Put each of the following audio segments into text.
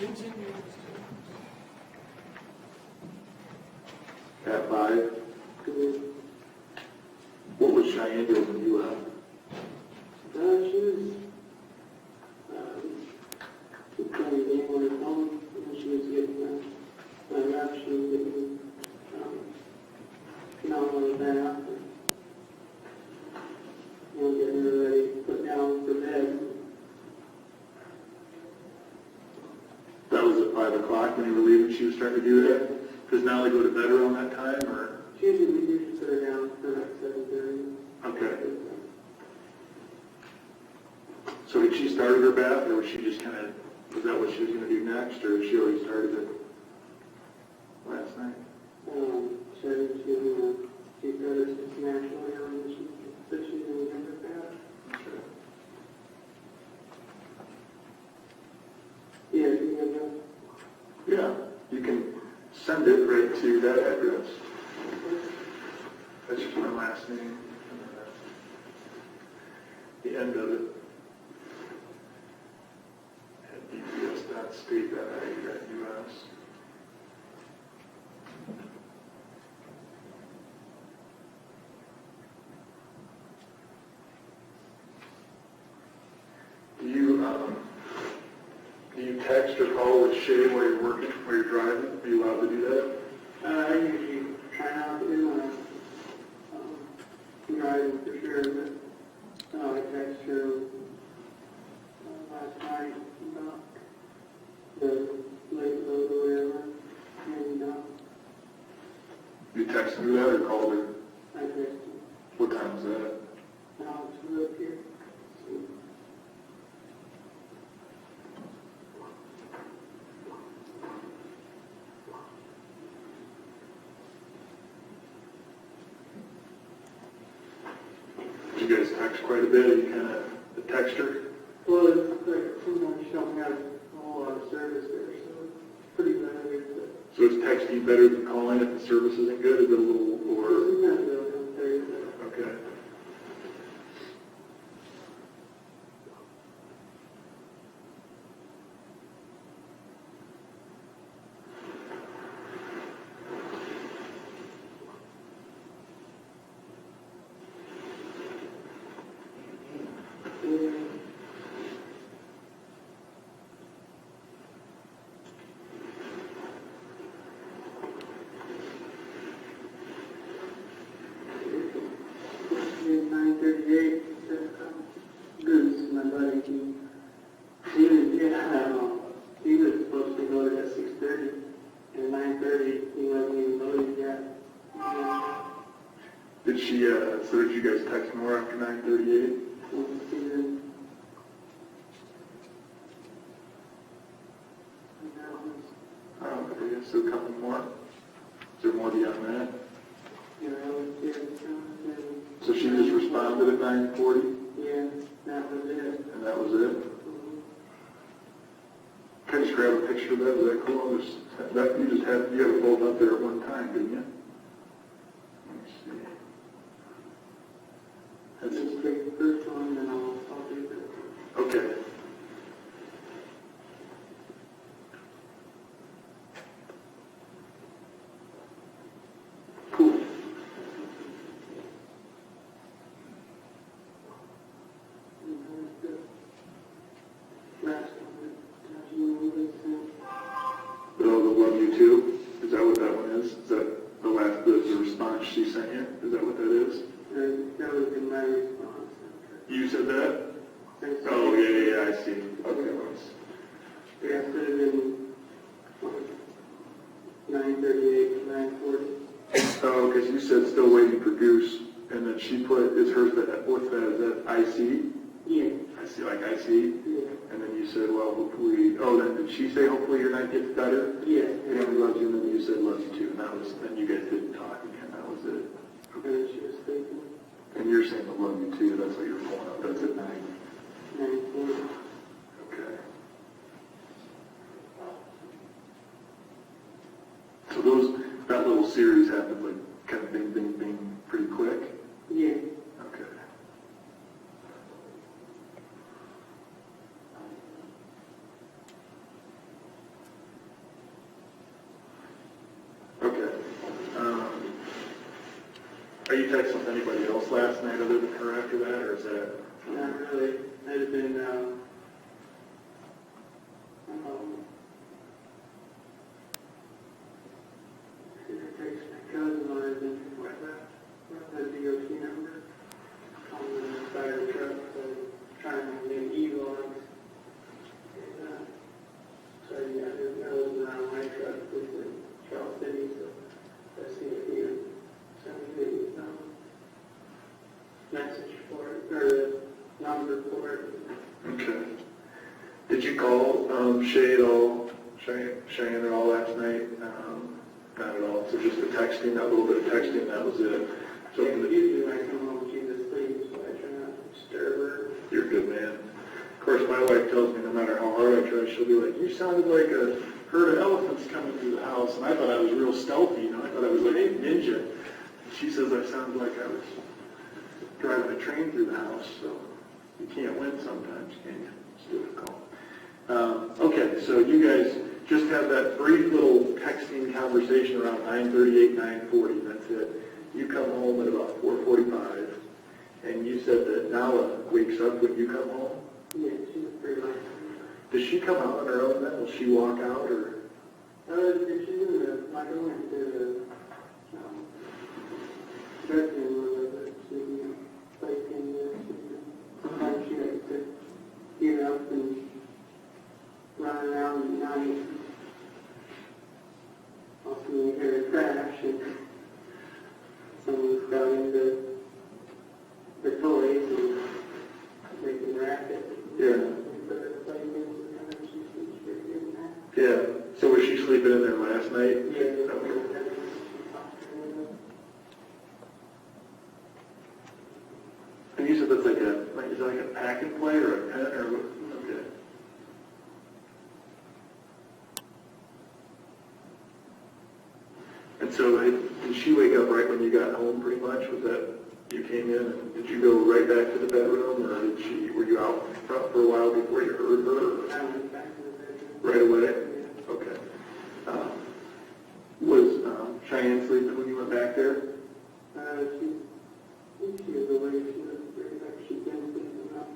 At 5? What was Cheyenne doing when you left? She was playing a game on her phone, and she was getting my rap, she was getting not on the bath, and getting her ready to put down for bed. That was at 5 o'clock when you were leaving, she was starting to do that? Because now they go to bed around that time, or? Usually we usually put her down for like 7:30. Okay. So had she started her bath, or was she just kind of, was that what she was going to do next, or had she already started it last night? She started just naturally on the sheet, so she's in the bath. Okay. Yeah, you can go. Yeah, you can send it right to that address. That's just my last name. The end of it. At dps.state.iu.us. Do you text or call with Shay while you're working, while you're driving? Are you allowed to do that? I usually try not to when I'm driving for sure, but I text her last night about the late load or whatever, and You texted her that or called her? I texted her. What time was that? Now it's up here. You guys text quite a bit? Are you kind of a texter? Well, it's like sometimes you don't have a whole lot of service there, so it's pretty limited. So is texting better than calling if the service isn't good? Is it a little, or? Sometimes they'll come through, Okay. In 9:38, Goose, my buddy, he was supposed to be loaded at 6:30, and 9:30, he wasn't even loaded yet. Did she, so did you guys text more after 9:38? Oh, okay, so a couple more. Is there more beyond that? So she just responded at 9:40? Yeah, that was it. And that was it? Can I just grab a picture of that? Is that cool? That, you have it both up there at one time, didn't you? Let me see. Let's just take the first one, and I'll do that. Okay. Cool. Last one, The love you too? Is that what that one is? Is that the last, the response she sent you? Is that what that is? that was in my response. You said that? Oh, yeah, I see. Okay, let's. Yeah, it could have been 9:38, 9:40. Oh, because you said still waiting for Goose, and then she put, is hers that, what's that, is that IC? Yeah. I see, like IC? Yeah. And then you said, well, hopefully, oh, then did she say hopefully your night gets better? Yeah. Family loves you, and then you said loves you too, and that was, then you guys didn't talk again, that was it. And she was thinking And you're saying the love you too, that's what you're pulling up, that's at 9. 9:40. Okay. So those, that little series happened like kind of bing, bing, bing pretty quick? Yeah. Okay. you texting with anybody else last night other than her after that, or is that? Not really. I'd have been, I text my cousin when I was in the DOT number on the side of the truck, trying to make evil on it. And, so yeah, I wasn't around my truck with the Charles City, so I see if you send me the message for it, or the number for it. Okay. Did you call Shay at all, Cheyenne at all last night? Not at all. So just the texting, that little bit of texting, that was it. So Yeah, usually when I come home, she's asleep, so I try not to disturb her. you're a good man. Of course, my wife tells me no matter how hard I try, she'll be like, "You sounded like a herd of elephants coming through the house," and I thought I was real stealthy. You know, I thought I was like a ninja. And she says I sounded like I was driving a train through the house. So you can't win sometimes, can you? It's difficult. Okay, so you guys just had that brief little texting conversation around 9:38, 9:40. That's it. You come home at about 4:45, and you said that Nala wakes up when you come home. Yeah, she's pretty much. Does she come out on her own then? Will she walk out, or? She's in the, like I went to the, bedroom room, but she, like, in the, sometimes she likes to get up and run around at night. Also, you hear a crash, and someone's got into the toys and making racket. Yeah. Yeah. So was she sleeping in there last night? Yeah. Okay. And you said that's like is that like a pack and play or a pen or what? Okay. And so did she wake up right when you got home pretty much? Was that you came in and did you go right back to the bedroom, or were you out front for a while before you heard her? I went back to the bedroom. Right away? Okay. Was Cheyenne sleeping when you went back there? She was away. She was very like she'd been sleeping up.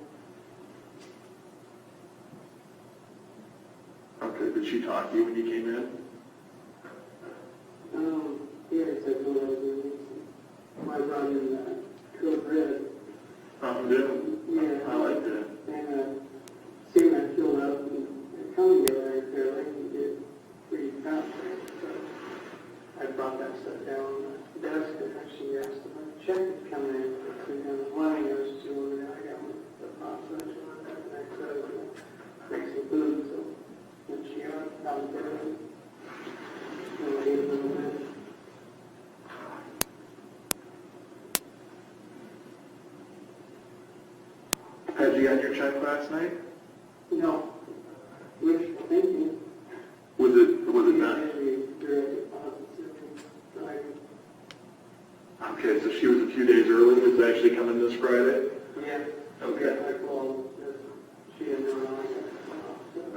Okay. Did she talk to you when you came in? Yeah, I said no, I was releasing. I brought in cooked bread. Yeah. I like that. And soon I filled up and coming together right there, like we did pretty fast. So I brought that stuff down on the desk and actually asked if my check was coming in. So in the morning I was still over there. I got the process and I said I was going to make some food. So when she got down there, I ate a little bit. Had you got your check last night? No. Wishful thinking. Was it not? Okay, so she was a few days early. Was it actually coming this Friday? Yeah. Okay. I called. She didn't know.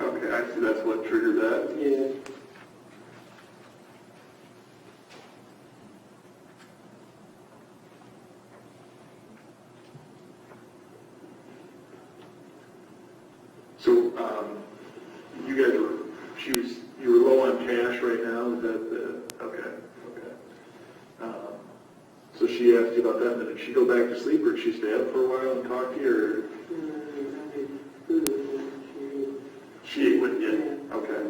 Okay, I see. That's what triggered that. Yeah. So, you guys you were low on cash right now, is that okay. So she asked you about that, and then did she go back to sleep, or did she stay up for a while and talk to you, or? She ate with you? Okay.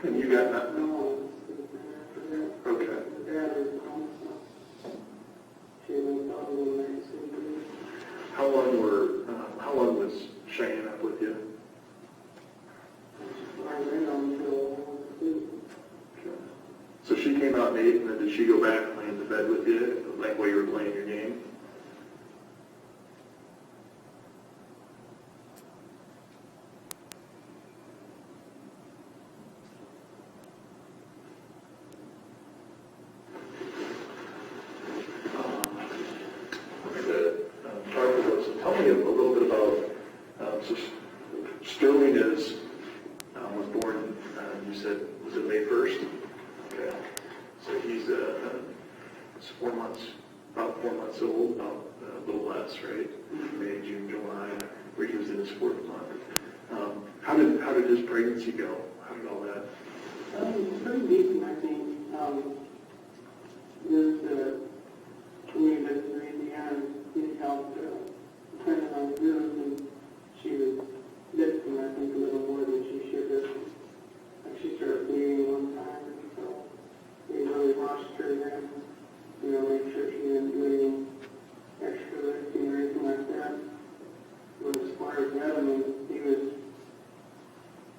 And you got nothing? Okay. How long was Cheyenne up with you? Okay. So she came out and ate, and then did she go back and lay in the bed with you, like while you were playing your game? Tell me a little bit about, so is, was born, you said, was it May 1st? Okay. So he's 4 months, about 4 months old, about a little less, right? May, June, July, where he was in his 4th month. How did his pregnancy go? How did all that? Pretty decent, I think. When we lived in Louisiana, he helped turn on the roof, and she was lifting, I think, a little more than she should have. Like she started bleeding one time, and so we really watched her then, make sure she didn't do any extra lifting or anything like that. But as far as that, I mean, he was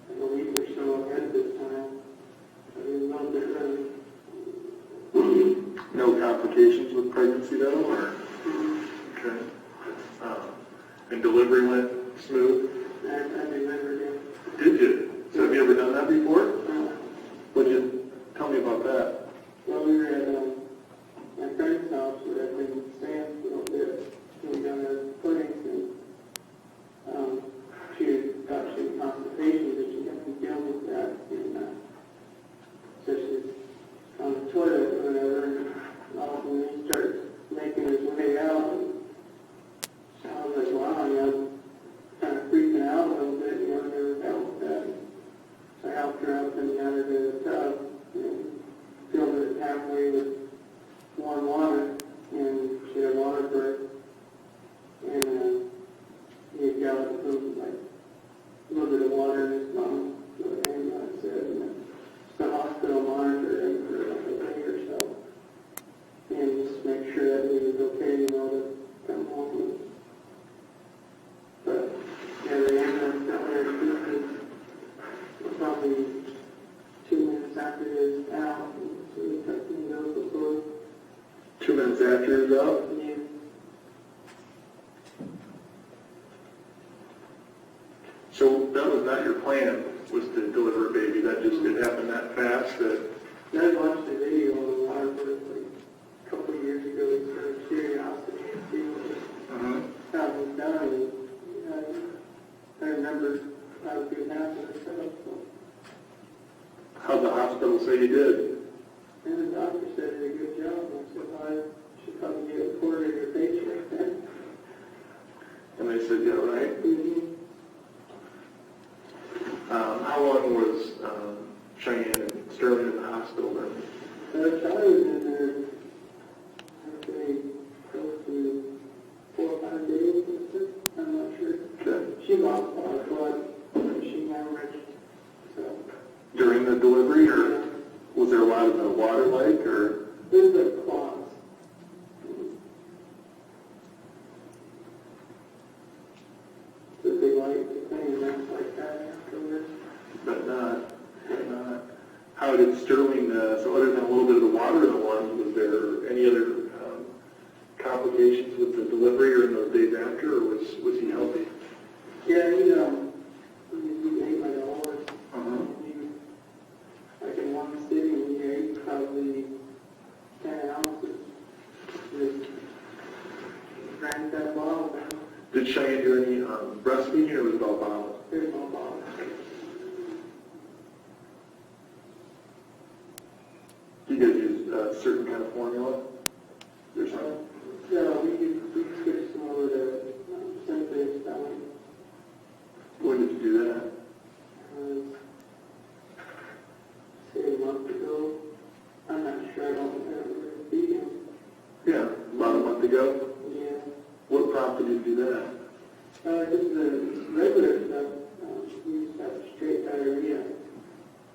like a week or so ahead this time. So he was a little bit early. No complications with pregnancy though, or? Okay. And delivery went smooth? I delivered it. Did you? So have you ever done that before? Would you tell me about that? Well, we were at my friend's house where I've been staying for a little bit. We got our puddings, and she thought she had constipation, but she hadn't dealt with that. And so she's on the toilet or whatever, and all of a sudden he starts making his way out. And so I was like, wow, kind of freaking out a little bit, never dealt with that. So I helped her up and got her to the tub and filled it halfway with warm water, and she had a water break. And he had got like a little bit of water in his mouth, so the ambulance said, and the hospital monitored him for like a day or so, and just make sure that he was okay, to come home. But yeah, the ambulance got there probably 2 minutes after he was out, and so we took him to the hospital. 2 minutes after he was out? Yeah. So that was not your plan, was to deliver a baby? That just it happened that fast that... I watched a video on the water like a couple of years ago, it's sort of curiosity and see how it was done. And I remember how it could happen and stuff. So. How'd the hospital say you did? And the doctor said it did a good job. And I said, well, I should probably get a quarter of your paycheck. And they said, yeah, right? Mm-hmm. How long was Cheyenne and Sterling in the hospital then? Charlie was in there, I'd say, close to 4 or 5 days. I'm not sure. Okay. She lost a lot of blood. She hemorrhaged. So. During the delivery, or was there a lot of the water like, or? There's a clause. Did they like things like that afterwards? But not. How did Sterling, so other than a little bit of the water in the lungs, was there any other complications with the delivery or in those days after, or was he healthy? Yeah, he ate like a horse. Like in one sitting, he ate probably 10 ounces. Just drank that bottle down. Did Cheyenne do any breastfeeding, or was it all bottled? There's no bottle. Do you guys use a certain kind of formula? Or something? So we switched some over to simply spelling. When did you do that? Say a month ago. I'm not sure. I don't remember speaking. Yeah, about a month ago. Yeah. What prompted you to do that? Just the regular stuff. We used to have straight diarrhea.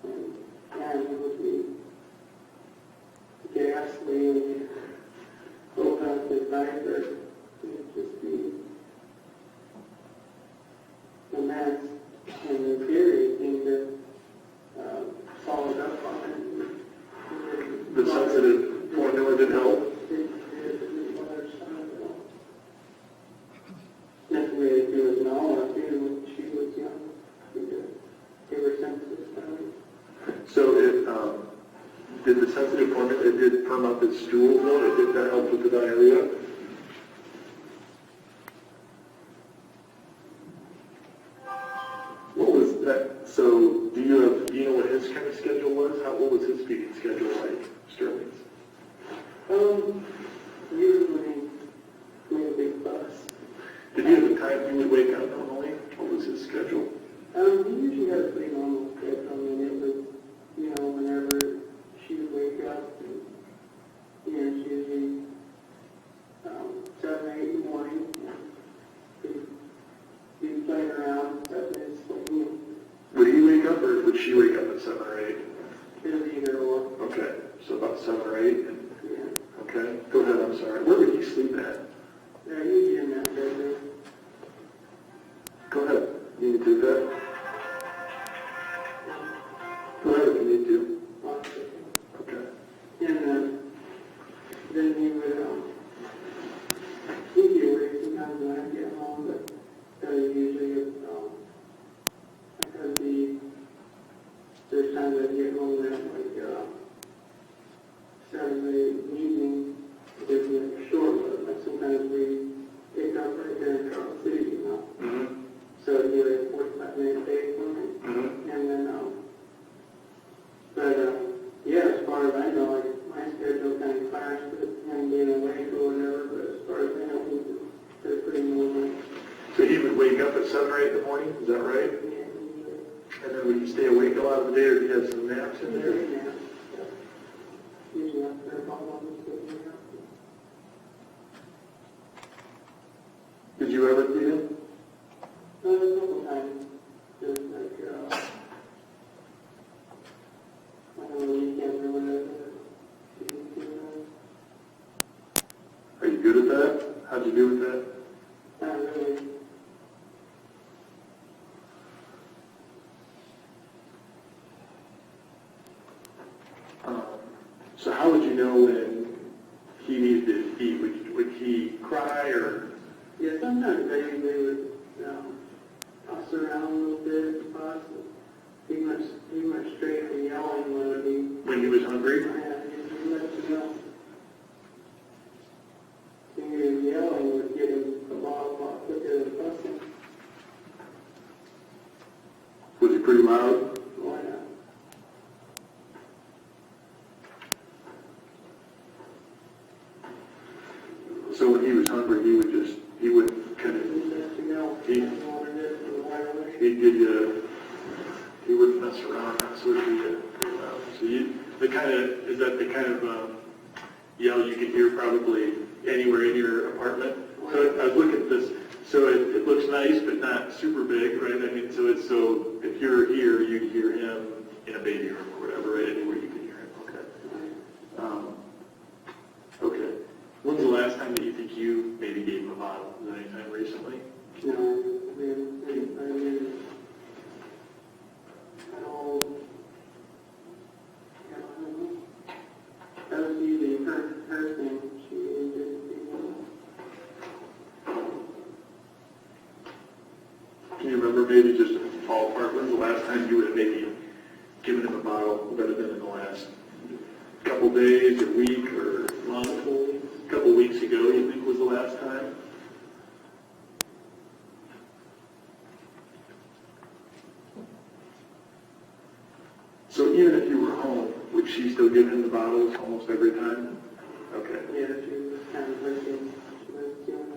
And it would be ghastly when you open up the diaper. It would just be a mess. And the period seemed to follow up on it. The sensitive formula didn't help? That's the way they do it now. I did it when she was young. They were sensitive stuff. So it, did the sensitive formula, it did firm up his stool though? Did that help with the diarrhea? What was So do you know what his kind of schedule was? What was his feeding schedule like, Sterling's? Usually made a big fuss. Did he have a time he would wake up normally? What was his schedule? He usually had a pretty normal schedule. I mean, it was, whenever she would wake up, and, she usually 7 or 8 in the morning, he'd be playing around, 7 minutes sleeping. Would he wake up or would she wake up at 7 or 8? It was either or. Okay, so about 7 or 8. Yeah. Okay, go ahead, I'm sorry. Where would he sleep at? Usually in that bedroom. Go ahead. You need to do that? Go ahead if you need to. Okay. And then he would, he'd be awake sometimes when I get home, but usually, there's times I get home at like, Saturday evening, it'd be like a short one, but sometimes we pick up right there in Charles City, Mm-hmm. So it'd be like 45-minute day for me. Mm-hmm. And then, yeah, as far as I know, like, my schedule kind of clashed with him being awake or whatever, but as far as I know, they're pretty normal. So he would wake up at 7 or 8 in the morning, is that right? Yeah, And then would he stay awake a lot of the day or do you have some naps in there? yeah. Usually after about 1 or 2. Did you ever feed him? A couple times. Just like, on the weekend or whatever. Are you good at that? How'd you do with that? Not really. So how would you know when he needed to eat? Would he cry or? Yeah, sometimes they would toss around a little bit, possibly. He went straight to yelling When he was hungry? Yeah, he let you know. When he was yelling, would get him a lot quicker than fussing. Was he pretty loud? Why not? So when he was hungry, he would kind of, He let you know. He- wanted it and why not? he'd give you, he wouldn't mess around, that's what he did. So is that the kind of yell you can hear probably anywhere in your apartment? So I was looking at this, so it looks nice, but not super big, right? I mean, so if you're here, you'd hear him in a baby room or whatever, right? Anywhere you can hear him, okay. Okay. When's the last time that you think you maybe gave him a bottle? Is that any time recently? No, I mean, that was usually her thing. She did. Can you remember maybe just a ballpark, when's the last time you would have maybe given him a bottle better than in the last couple days or week or month? A couple weeks ago, you think was the last time? So even if you were home, would she still give him the bottles almost every time? Okay. Yeah, she was kind of looking. She was doing that.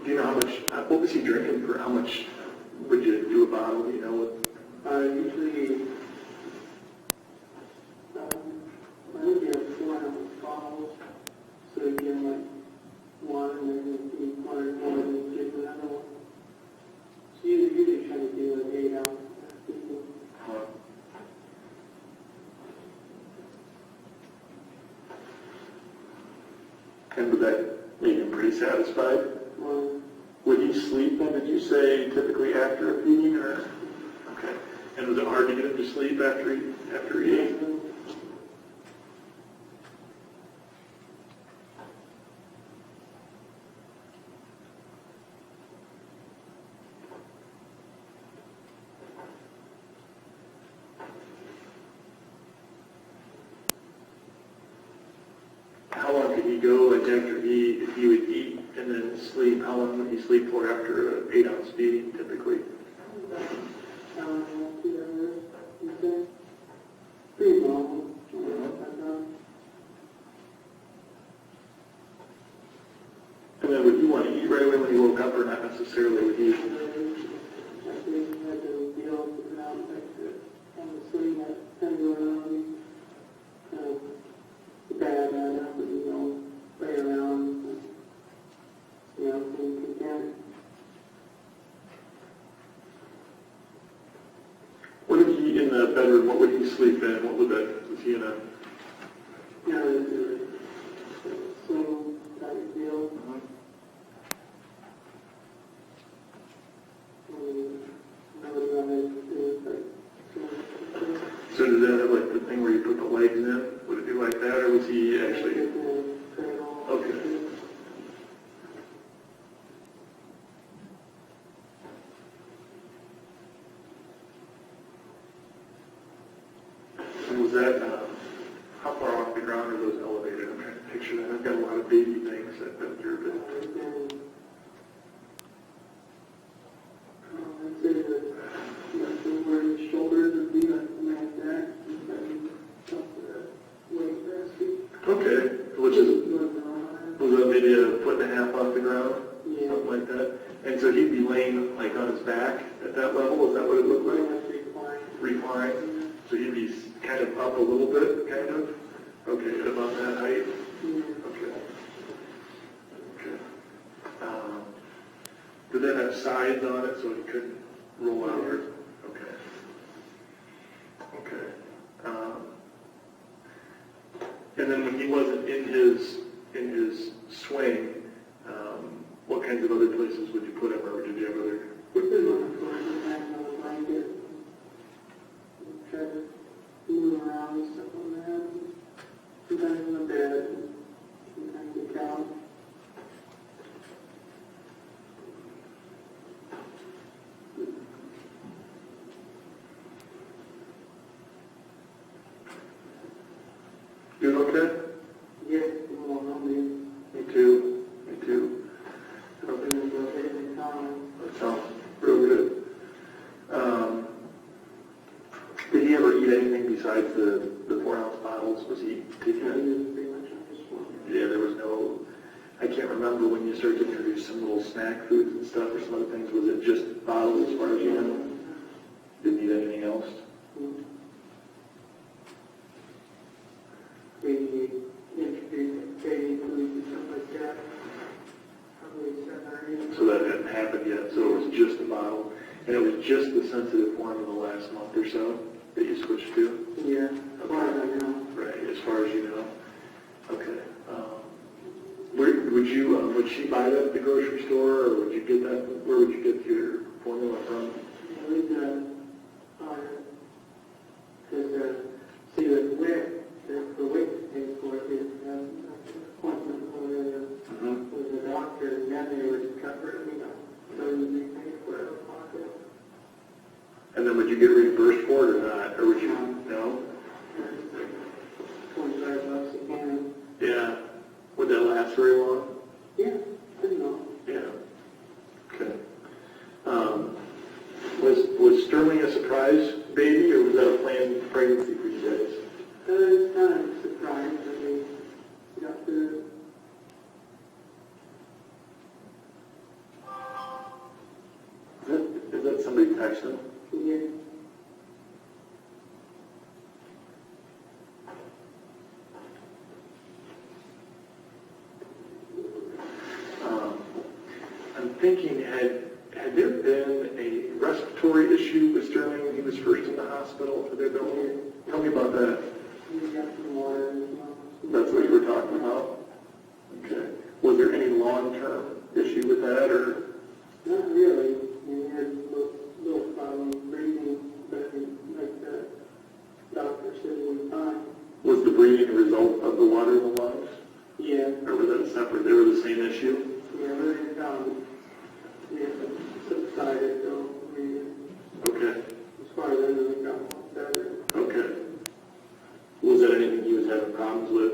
Do you know how much, what was he drinking for, how much would you do a bottle, you know? Usually, I would get 4 ounce bottles, so you get like one, and then you pour it more, and then get another one. So usually trying to do like 8 ounce. And would that make him pretty satisfied? One. Would he sleep then? Did you say typically after a feeding or? Okay. And was it hard to get him to sleep after he ate? How long could he go, like after if he would eat and then sleep, how long would he sleep for after an 8-ounce feeding typically? Pretty normal. And then would he want to eat right away when he woke up or not necessarily would he? What if he in the bedroom, what would he sleep in? What would that, was he in a? So does that have like the thing where you put the legs in? Would it be like that or was he actually? Okay. And was that, how far off the ground are those elevated? I'm trying to picture that. I've got a lot of baby things that I've been through. Okay, which is, was that maybe a 1.5 off the ground? Yeah. Something like that? And so he'd be laying like on his back at that level? Is that what it looked like? Recline? So he'd be kind of up a little bit, kind of? Okay, at about that height? Okay. Okay. Did that have sides on it so he couldn't roll out? Or? Okay. Okay. And then when he wasn't in his swing, what kinds of other places would you put him, or did you have other? Try to move around and stuff on that. Sometimes in the bed, sometimes the couch. Doing okay? Yeah, me too. Me too. That sounds real good. Did he ever eat anything besides the 4-ounce bottles? Was he taking it? Yeah, there was no, I can't remember when you started to introduce some little snack foods and stuff or some other things. Was it just bottles as far as you know? Didn't eat anything else? Maybe introduce baby food and stuff like that. Probably 7 or 8. So that hadn't happened yet, so it was just a bottle. And it was just the sensitive form in the last month or so that you switched to? Yeah, Okay. Right, as far as you know. Okay. Would she buy that at the grocery store, or would you get that, where would you get your formula from? Yeah, we got, because, see, the weight pays for it, is, appointment with the doctor, and then they would cover it, so you pay for it out of pocket. And then would you get reimbursed for it or not, or would you, no? $25 a can. Yeah. Would that last very long? Yeah, pretty long. Yeah. Okay. Was Sterling a surprise baby, or was that a planned pregnancy for you guys? It's kind of a surprise that we got the. Is that somebody texting? Yeah. I'm thinking, had there been a respiratory issue with Sterling when he was first in the hospital? Had there been? Tell me about that. We got some water and That's what you were talking about? Okay. Was there any long-term issue with that, or? Not really. He had a little problem breathing, but like the doctor said he was fine. Was the breathing a result of the water in the lungs? Yeah. Or was that separate? They were the same issue? Yeah, we had subsided, so Okay. as far as I know, it got much better. Okay. Was that anything he was having problems with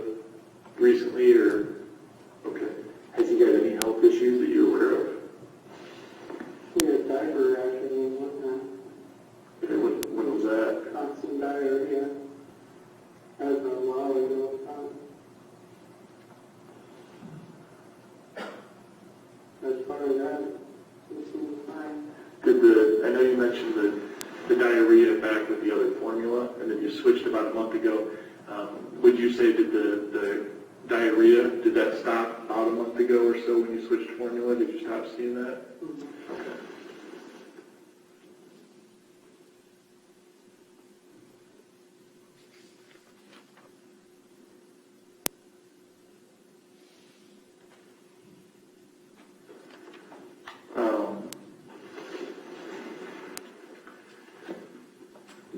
recently, or? Okay. Has he got any health issues that you're aware of? He had diaper rationing and whatnot. Okay, when was that? Constant diarrhea. That was a while ago. As far as that, it seems fine. I know you mentioned the diarrhea back with the other formula, and then you switched about a month ago. Would you say did the diarrhea, did that stop about a month ago or so when you switched formula? Did you stop seeing that? Mm-hmm. Okay.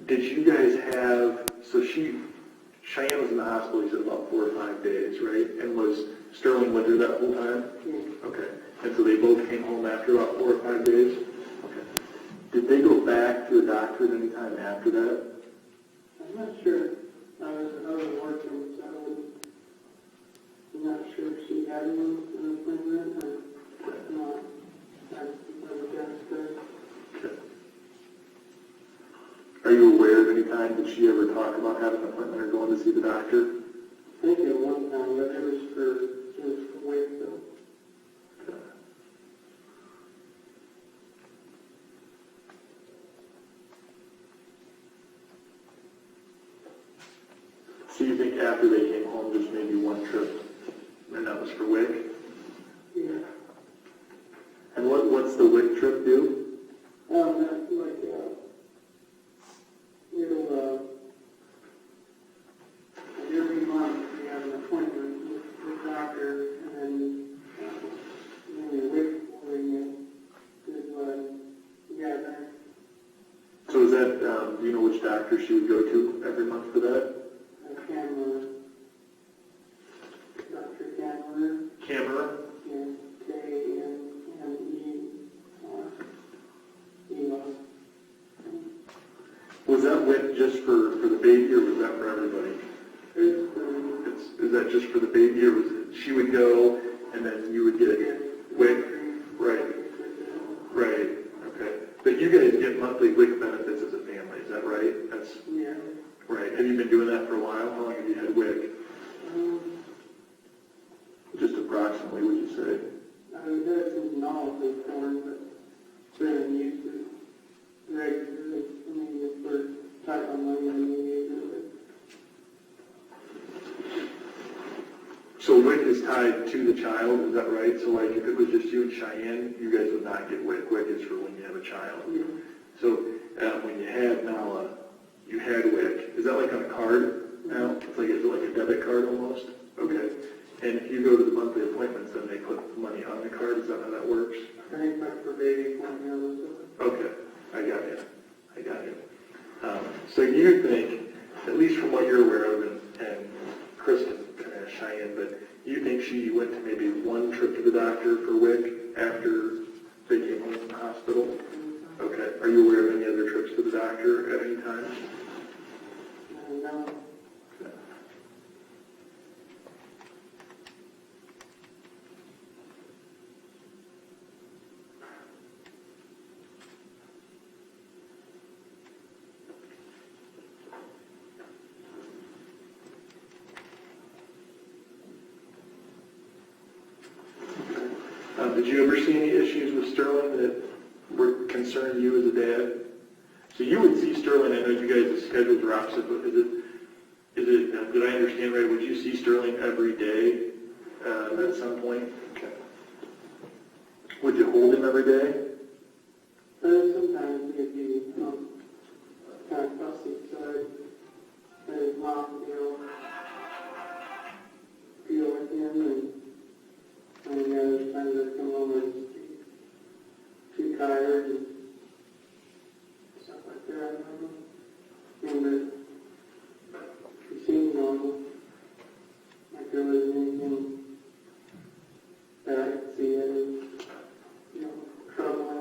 Did you guys have, Cheyenne was in the hospital, you said about 4 or 5 days, right? And was Sterling with her that whole time? Yeah. Okay. And so they both came home after about 4 or 5 days? Okay. Did they go back to the doctor at any time after that? I'm not sure. I was working, so I'm not sure if she had an appointment or not. I was downstairs. Okay. Are you aware of any time that she ever talked about having an appointment or going to see the doctor? I think at one time, but it was for weight though. Okay. So you think after they came home, just maybe one trip, and that was for WIC? Yeah. And what's the WIC trip do? That's like, every month we have an appointment with the doctor, and then we wait for the gather. So is that, do you know which doctor she would go to every month for that? Camera. Dr. Camera. Camera? Yeah, K-N-M-E. Was that WIC just for the baby, or was that for everybody? Is that just for the baby, or was it, she would go, and then you would get WIC? Right. Right, okay. But you guys get monthly WIC benefits as a family, is that right? Yeah. Right. Have you been doing that for a while? How long have you had WIC? Just approximately, would you say? I've had some knowledge of porn, but been used to regularly. I mean, if we're tight on money, I mean, So WIC is tied to the child, is that right? So like if it was just you and Cheyenne, you guys would not get WIC. WIC is for when you have a child. yeah. So when you had Nala, you had WIC. Is that like on a card now? Is it like a debit card almost? Okay. And if you go to the monthly appointments, then they put money on the card. Is that how that works? I think like for baby formula. Okay. I got you. So you think, at least from what you're aware of, and Kristen can ask Cheyenne, but you think she went to maybe one trip to the doctor for WIC after they came home from the hospital? Okay. Are you aware of any other trips to the doctor at any time? No. Okay. Did you ever see any issues with Sterling that were concerned you as a dad? So you would see Sterling, I know you guys' schedules are opposite, but did I understand right, would you see Sterling every day at some point? Okay. Would you hold him every day? Sometimes it'd be kind of fussy, so I'd mom, deal with him, and the other times I'd come over and And it seemed normal. Like there wasn't anything that I could see that was, troubling.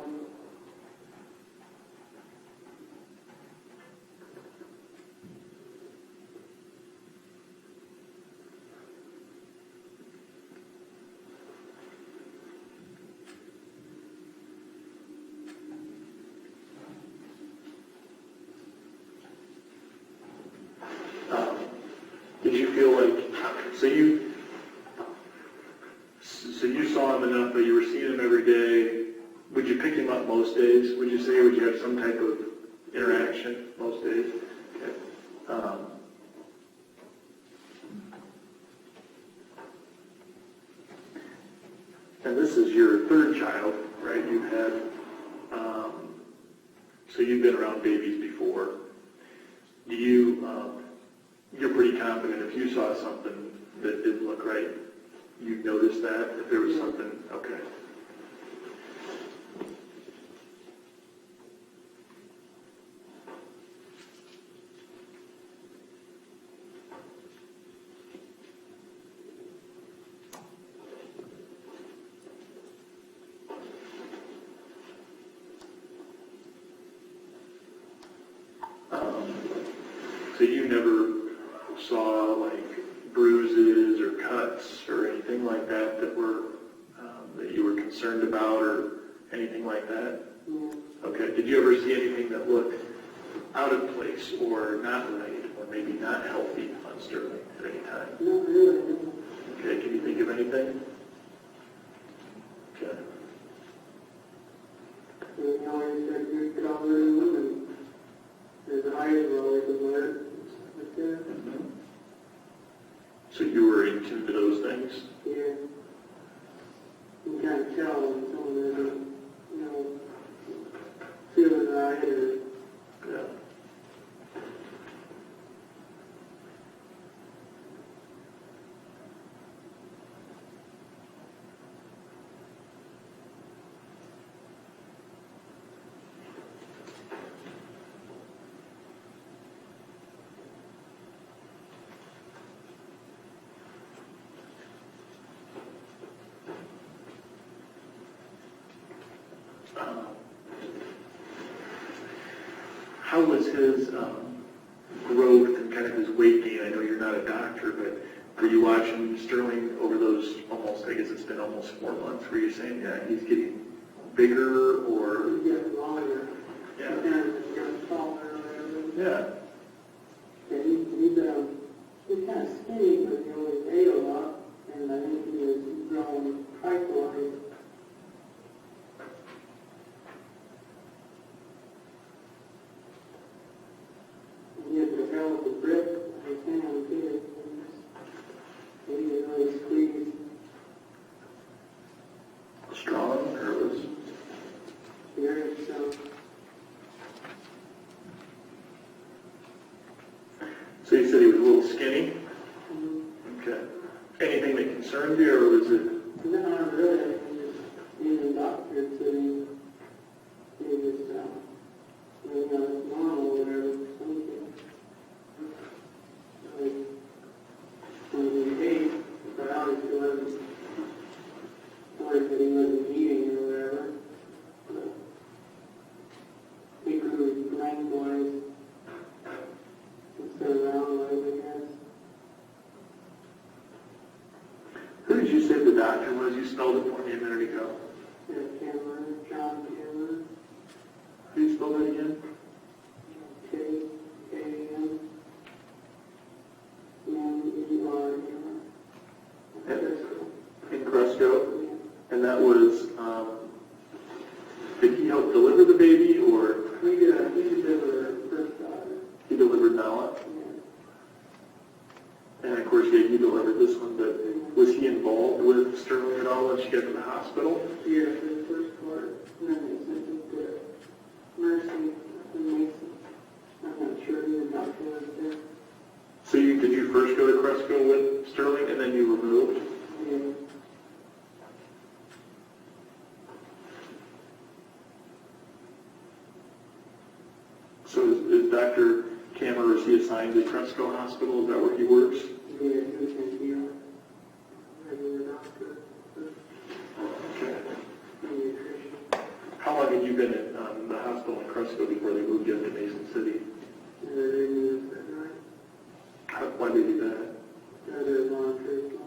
Did you feel like, so you saw him enough that you were seeing him every day? Would you pick him up most days? Would you say, would you have some type of interaction most days? Okay. And this is your third child, right? You've had, so you've been around babies before. Do you, you're pretty confident if you saw something that didn't look right, you'd notice that, if there was something, okay. So you never saw like bruises or cuts or anything like that that were that you were concerned about or anything like that? Okay. Did you ever see anything that looked out of place or not right or maybe not healthy on Sterling at any time? No, really. Okay. Can you think of anything? Okay. We always had good color in them, and his eyes were always alert. So you were in tune to those things? Yeah. You can't tell when someone doesn't, feel it right or... Yeah. How was his growth and kind of his weight gain? I know you're not a doctor, but were you watching Sterling over those almost, I guess it's been almost 4 months, were you saying, yeah, he's getting bigger or? He gets longer. Yeah. And he gets taller or whatever. Yeah. And he's kind of skinny, but he always ate a lot, and I think he was growing height-wise. He had developed a grip on his hand, too, and he didn't really squeeze. Strong or was? Very so. So you said he was a little skinny? Okay. Anything that concerned you or was it? No, not really. Even the doctor said he was, normal or whatever, something. Like, when he ate, but obviously wasn't worried that he wasn't eating or whatever. But he grew lengthwise instead of roundwise, I guess. Who did you say the doctor was? You spelled it for me a minute ago. Yeah, Cameron, John Cameron, Can you spell that again? K-A-M, In Cresco? And that was, did he help deliver the baby or? He delivered her first daughter. He delivered Nala? Yeah. And of course, yeah, you delivered this one, but was he involved with Sterling at all when she got to the hospital? Yeah, for the first part, and then they sent him to Mercy in Mason. I'm not sure who the doctor was there. So did you first go to Cresco with Sterling and then you were moved? Yeah. So he assigned to Cresco Hospital? Is that where he works? Yeah, he was in here. Regular doctor. Okay. Pediatrician. How long had you been at the hospital in Cresco before they moved you up to Mason City? They moved that night. Why did they do that? There's voluntary funds.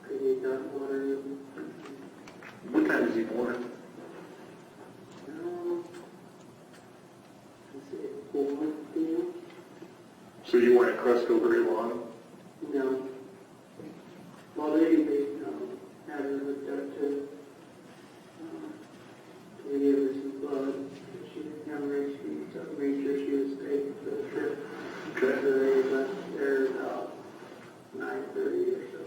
Because he got water in. What time is he born? Let's see, 4 p.m. So you weren't at Cresco very long? No. Well, they had her looked up to give her some blood. She didn't have race feed, so made sure she was safe for the trip. Okay. So they left there about 9:30 or so.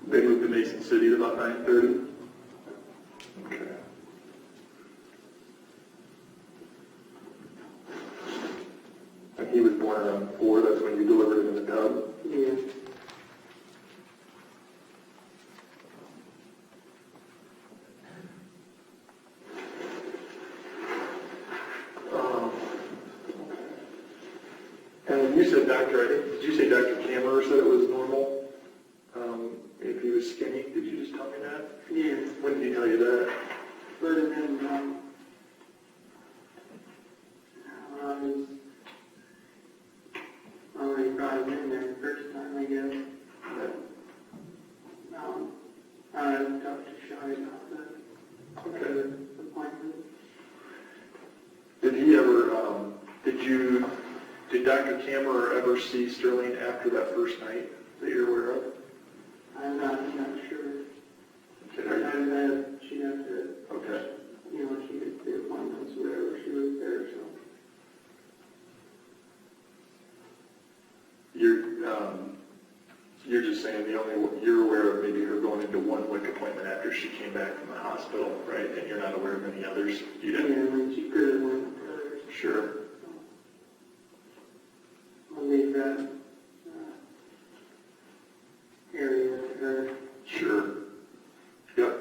They moved to Mason City at about 9:30? Okay. And he was born around 4, that's when you delivered him in the tub? Yeah. And you said did you say Dr. Kammerer said it was normal? If he was skinny, did you just tell me that? Yeah. When did he tell you that? But then, when he brought him in there the first time, I guess. I talked to Shai about that. Okay. Appointment. Did he ever, did Dr. Kammerer ever see Sterling after that first night that you're aware of? I'm not sure. Okay. She'd have to, Okay. she could do appointments wherever she was there, so. You're just saying you're aware of maybe her going into one WIC appointment after she came back from the hospital, right? And you're not aware of any others? You didn't? Yeah, when she could have went to others. Sure. I'll leave that area to her. Sure. Yep.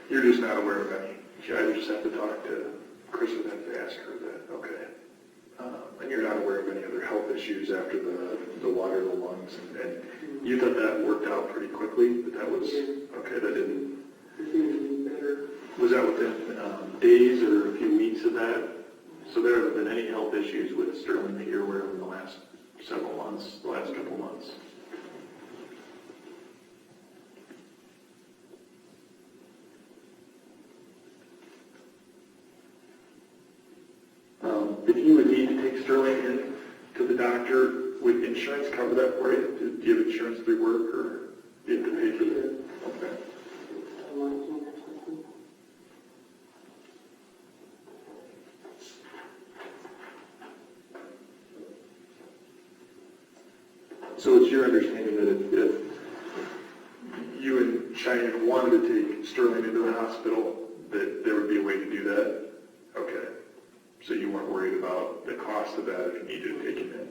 You're just not aware of any. I just have to talk to Chris and then to ask her that. Okay. And you're not aware of any other health issues after the water, the lungs, and you thought that worked out pretty quickly, but that was, okay, that didn't. It seems to be better. Was that within days or a few weeks of that? So there haven't been any health issues with Sterling that you're aware of in the last several months, the last couple months? If you would need to take Sterling in to the doctor, would insurance cover that for you? Do you have insurance through work, or do you have to pay for that? Okay. So it's your understanding that if you and Cheyenne wanted to take Sterling into the hospital, that there would be a way to do that? Okay. So you weren't worried about the cost of that if you needed to take him in.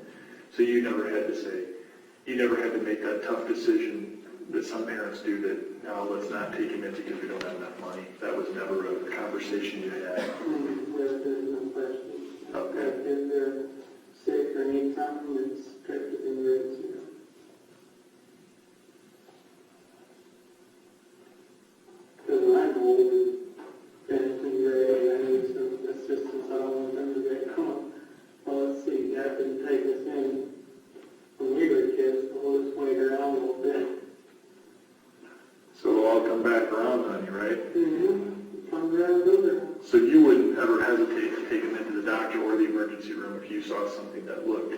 So you never had to make that tough decision that some parents do that, no, let's not take him in because we don't have enough money. That was never a conversation you had. There's no question. Okay. If they're sick or need something, it's strictly in emergency. Because I'm old and finishing grade, I need some assistance. I don't want them to get, come on, well, let's see, Dad didn't take us in when we were kids, but we'll just wait around a little bit. So it'll all come back around on you, right? Mm-hmm. Comes around over. So you wouldn't ever hesitate to take him into the doctor or the emergency room if you saw something that looked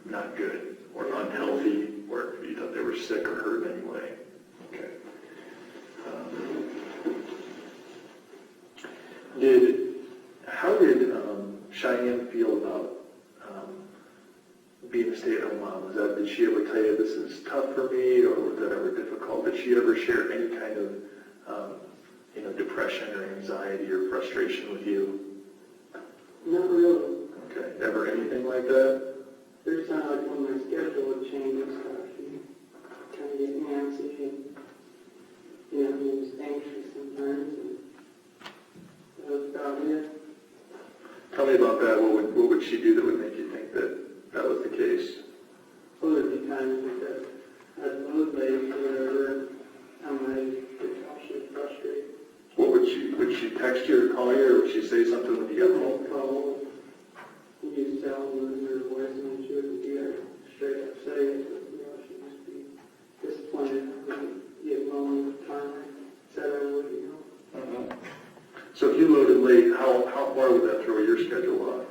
not good or unhealthy, or if you thought they were sick or hurt in any way. Okay. How did Cheyenne feel about being a stay-at-home mom? Did she ever tell you this is tough for me, or was that ever difficult? Did she ever share any kind of depression or anxiety or frustration with you? Not really. Okay. Ever anything like that? There's kind of like when my schedule would change and stuff, you kind of get antsy and, he was anxious sometimes. And me about that. What would she do that would make you think that that was the case? Well, there'd be times that I'd load late or whatever, I might get actually frustrated. What would she text you or call you, or would she say something when you got home? Call, you just tell them her voice, and she wouldn't be like straight up say it, but, you know, she'd just be disappointed. Get home with the time I said I would, you know. Uh-huh. So if you loaded late, how far would that throw your schedule off?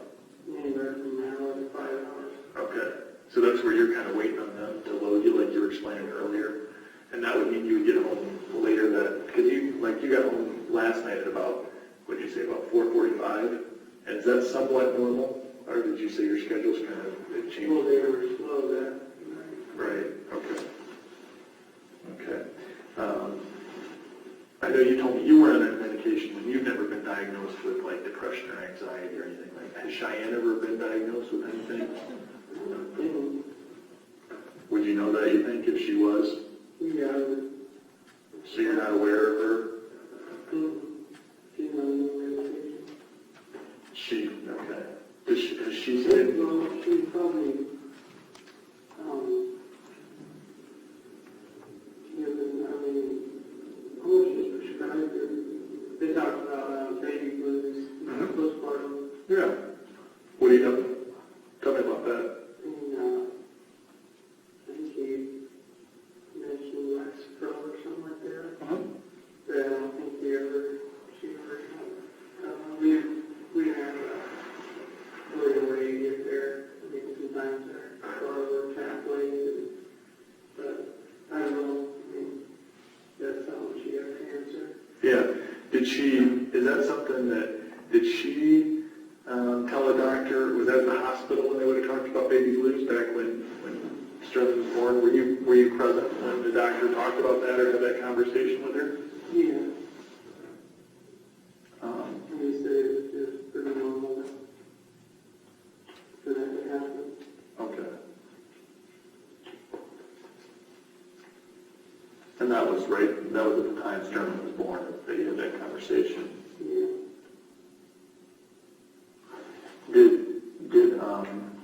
Anywhere from an hour to 5 hours. Okay. So that's where you're kind of waiting on them to load you, like you were explaining earlier. And that would mean you would get home later because you got home last night at about, what did you say, about 4:45? And is that somewhat normal? Or did you say your schedule's kind of changed? Well, they were slow that night. Right, okay. Okay. I know you told me you were on that medication and you've never been diagnosed with like depression or anxiety or anything like that. Has Cheyenne ever been diagnosed with anything? Would you know that, you think, if she was? Yeah. So you're not aware of her? She's on the medication. Okay. Has she said? Well, she's probably, she's prescribed her. They talked about baby blues, postpartum. Yeah. What do you know? Tell me about that. And I think he mentioned Lexapro or something like that. Uh-huh. But I don't think she ever, we have a little way to get there. I mean, sometimes our car pathways, but I don't know. I mean, that's how she got cancer. Yeah. Is that something did she tell a doctor, was that at the hospital when they would have talked about baby blues back when Sterling was born? Were you present when the doctor talked about that or had that conversation with her? Yeah. And he said it was just pretty normal for that to happen. Okay. And that was at the time Sterling was born that you had that conversation. Yeah.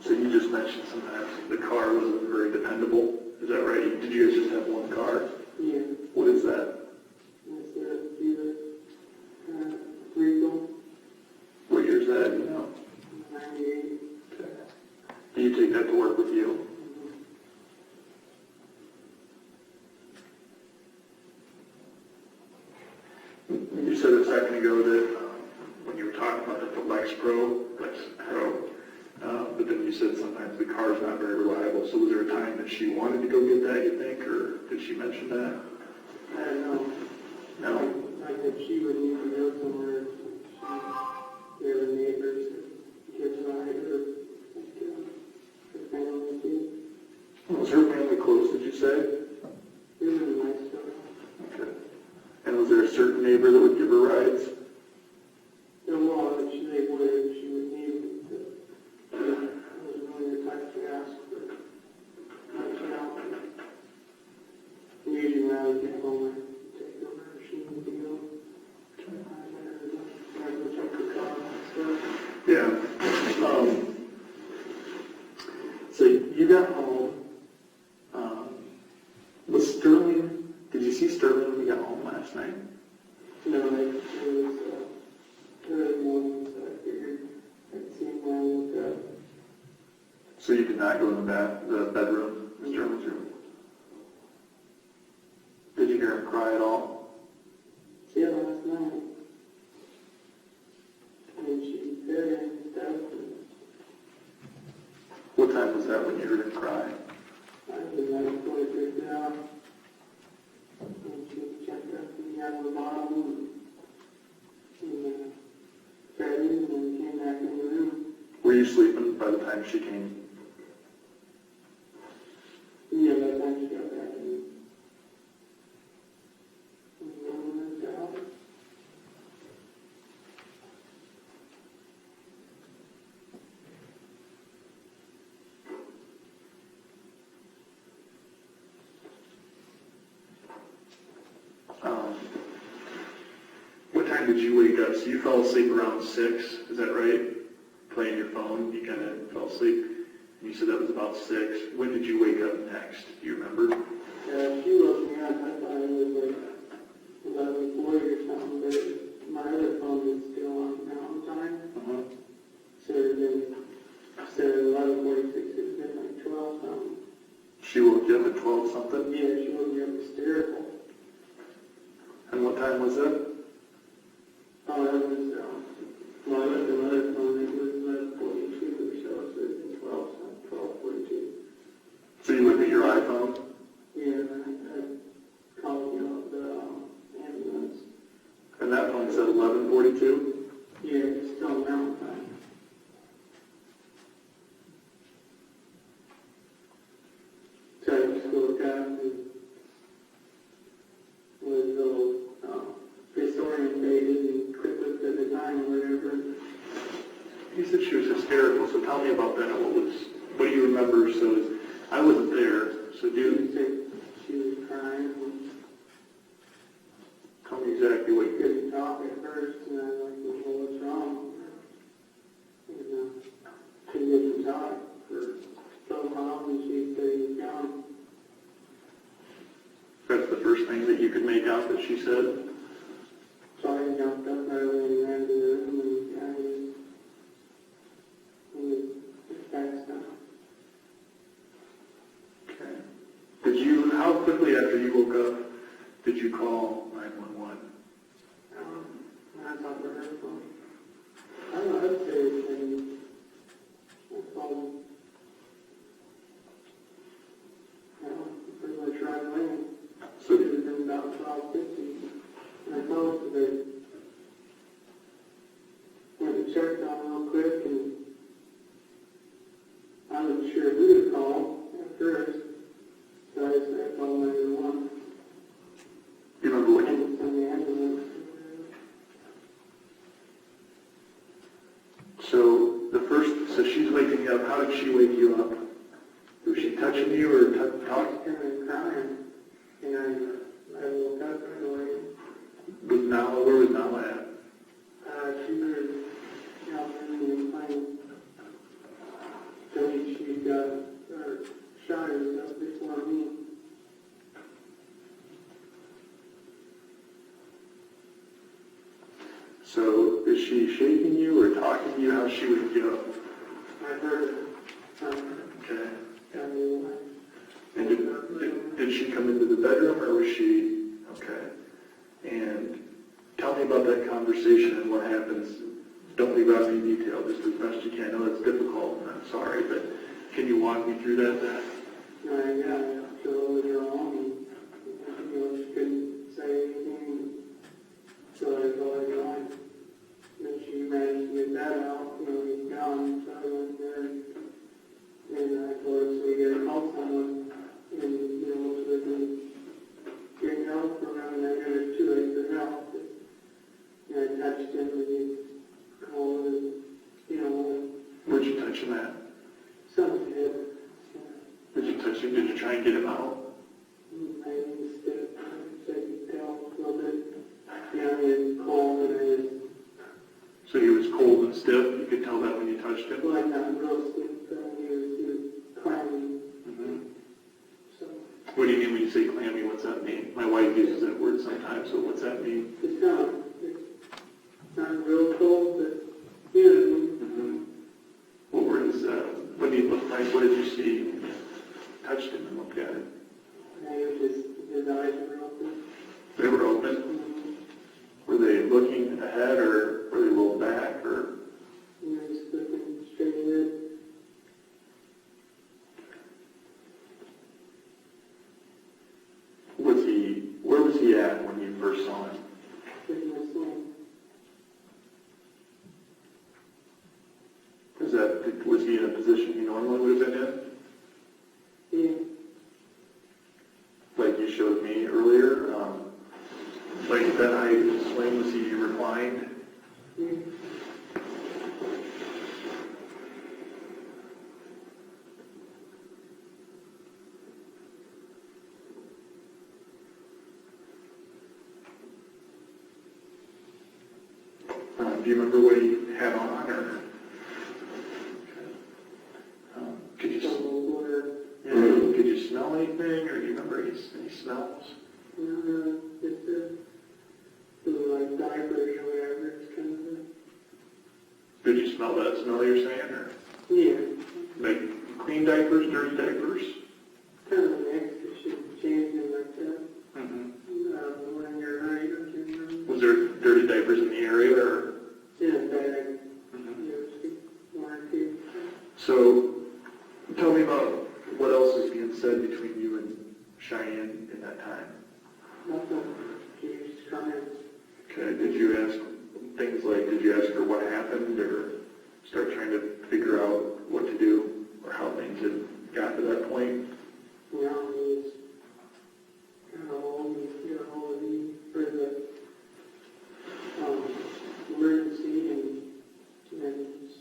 So you just mentioned sometimes the car wasn't very dependable. Is that right? Did you guys just have one car? Yeah. What is that? It's a dealer, Regal, What year is that? You know? 98. Okay. Do you take that to work with you? You said a second ago that when you were talking about the Lexapro, but then you said sometimes the car's not very reliable. So was there a time that she wanted to go get that, you think, or did she mention that? I don't know. No? I think she would need to go somewhere. There were neighbors that kids ride her family too. Was her family close, did you say? It was a nice story. Okay. And was there a certain neighbor that would give her rides? There was, they would, she would need to, I was really the type to ask for help. Usually when I would get home, I'd take over, she would be home. I'd go check the car and stuff. Yeah. So you got home. Was Sterling, did you see Sterling when you got home last night? No, it was early morning, so I figured I'd see him when I woke up. So you did not go in the bedroom, Sterling's room? Did you hear him cry at all? Yeah, last night. And she fed him and stuff. What time was that when you heard him cry? I was like 43 down. And she checked up and got on the bottom and fed him and then came back in the room. Were you sleeping by the time she came? Yeah, by the time she got back in. And the room was out. What time did you wake up? So you fell asleep around 6, is that right? playing your phone, you kind of fell asleep. And you said that was about 6. When did you wake up next? Do you remember? She woke me up, I thought it was like 11:40 or something, but my other phone was still on mountain time. Uh-huh. So then, instead of 11:46, it was been like 12 something. She woke you up at 12 something? Yeah, she woke me up hysterical. And what time was that? Oh, that was, well, I left another phone, it was 11:42 or so, so it was 12:42. So you looked at your iPhone? Yeah, I called, the ambulance. And that phone said 11:42? Yeah, it's still mountain time. So I just looked up and was a little disorientated and quick looked at the time or whatever. You said she was hysterical, so tell me about that. What do you remember? So I wasn't there, so She was crying and tell me exactly what you couldn't talk at first, and I was like, well, what's wrong? And she didn't talk for so long, and she said he was gone. That's the first thing that you could make out that she said? So I jumped up early and ran to the room, and he was passed out. Okay. How quickly after you woke up did you call 911? I thought for her phone. I don't know, I'd say it's been, I called, pretty much right away. So It would have been about 12:50. And I called today. Went and checked on it real quick, and I wasn't sure who to call at first. So I called 911. you remember what you... And sent the ambulance. So she's waking you up. How did she wake you up? Was she touching you or talking? Kind of crying. And I woke up right away. Where was Nala at? She was out in the plane. She got her shot herself before me. So is she shaking you or talking to you? How's she wake you up? I heard it. Okay. Got me away. And did she come into the bedroom or was she... Okay. And tell me about that conversation and what happens. Don't leave out any detail, just as best you can. I know it's difficult, and I'm sorry, but can you walk me through that? Yeah, so it was wrong. She couldn't say anything. So I told her gone. Then she managed to get that out, he's gone. So I went there and I told her, so we gotta call someone. And, so they can get help from him, and I got her too late for help. And I touched him and he called and, Where'd you touch him at? something hit. Did you touch him? Did you try and get him out? I said you could tell a little bit. He was cold and I just, So he was cold and stiff? You could tell that when you touched him? well, not real stiff, he was clammy. Mm-hmm. So What do you mean when you say clammy? What's that mean? My wife uses that word sometimes, so what's that mean? it's not real cold, but you know what I mean. Mm-hmm. What did he look like? What did you see when you touched him and looked at him? And he was just, his eyes were open. They were open? Mm-hmm. Were they looking ahead or were they rolled back or? He was just looking straight ahead. Where was he at when you first saw him? Pretty much same. Was he in a position he normally would have been in? Yeah. Like you showed me earlier? Like that height of the swing, was he reclined? Yeah. Do you remember what he had on or? Any smells? Just like diapers or whatever, it's kind of Did you smell that smell you're saying, or yeah, like clean diapers, dirty diapers? kind of a mix. It should change them like that. Mm-hmm. When you're right, I can't remember. Was there dirty diapers in the area, or? In a bag, Mm-hmm. one or two. So, tell me about what else is being said between you and Cheyenne in that time. Nothing. She just come in. Okay, did you ask things like, did you ask her what happened, or start trying to figure out what to do, or how things had got to that point? You know, he's kind of old, he's got a hold of me for the emergency, and then he's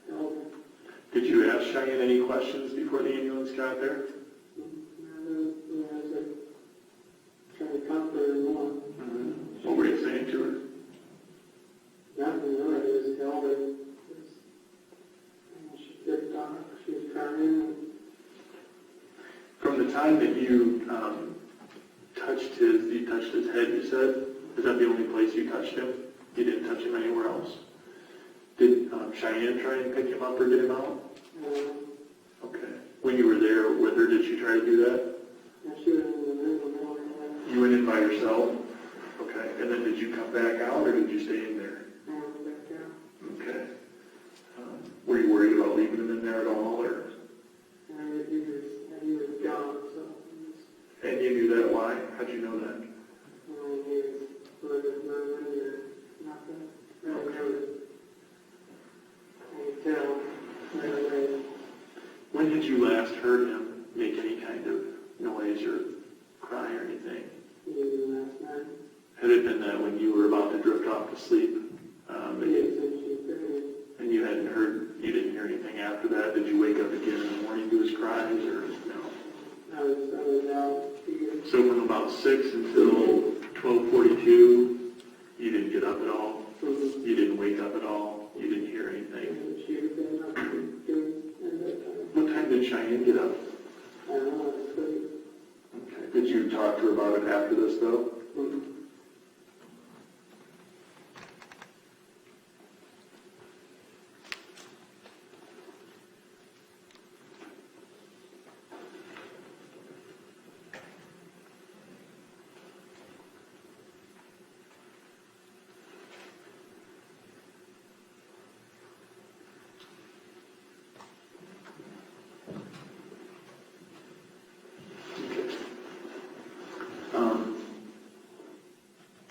helping. Did you ask Cheyenne any questions before the ambulance got there? I was trying to comfort her more. Mm-hmm. What were you saying to her? Nothing really, just held her. She did talk, she was crying. From the time that you touched his head, you said, is that the only place you touched him? You didn't touch him anywhere else? Did Cheyenne try and pick him up or get him out? Okay. When you were there with her, did she try to do that? She was in the middle. You went in by yourself? Okay. And then did you come back out, or did you stay in there? Okay. Were you worried about leaving him in there at all, or? He was gone, so. And you knew that? Why? How'd you know that? He was living or nothing. Really never. I could tell right away. When did you last heard him make any kind of noise or cry or anything? Even last night. Had it been that when you were about to drift off to sleep, and you didn't hear anything after that? Did you wake up again in the morning to his cries, or no? I was out. So from about 6 until 12:42, you didn't get up at all? You didn't wake up at all? You didn't hear anything? What time did Cheyenne get up? I don't know, I was asleep. Okay. Did you talk to her about it after this, though?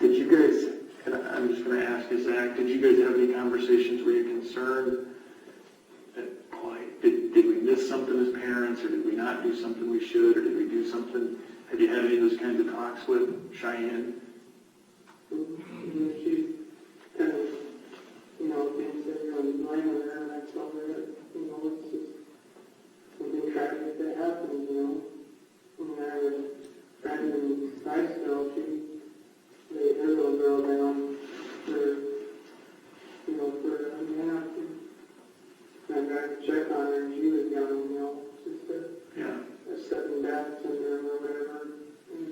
Did you guys, and I'm just going to ask you, Zach, did you guys have any conversations where you're concerned that, boy, did we miss something as parents, or did we not do something we should, or did we do something? Have you had any of those kinds of talks with Cheyenne? She kind of, thinks that everyone's blaming her, and I told her that, it's just something tragic that happens, And I have a friend in Niceville, she laid her little girl down for a nap, and I got to check on her, and she was young, just a sudden death syndrome or whatever, and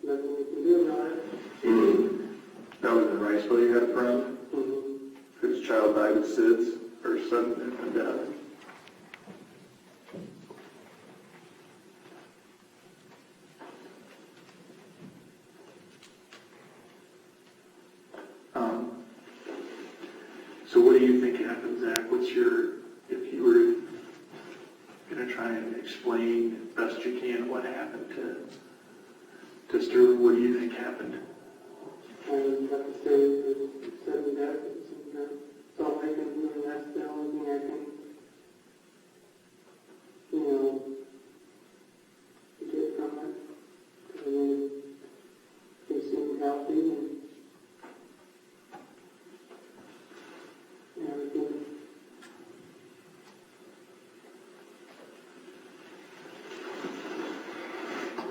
nothing we can do about it. That was in Riceville, you had a friend whose child died of SIDS, or sudden infant death. So what do you think happened, Zach? If you were going to try and explain best you can what happened to Sterling, what do you think happened? I would have to say it was sudden death. It's all I can do, and that's the only thing I can, get from it. I mean, he seemed healthy and everything.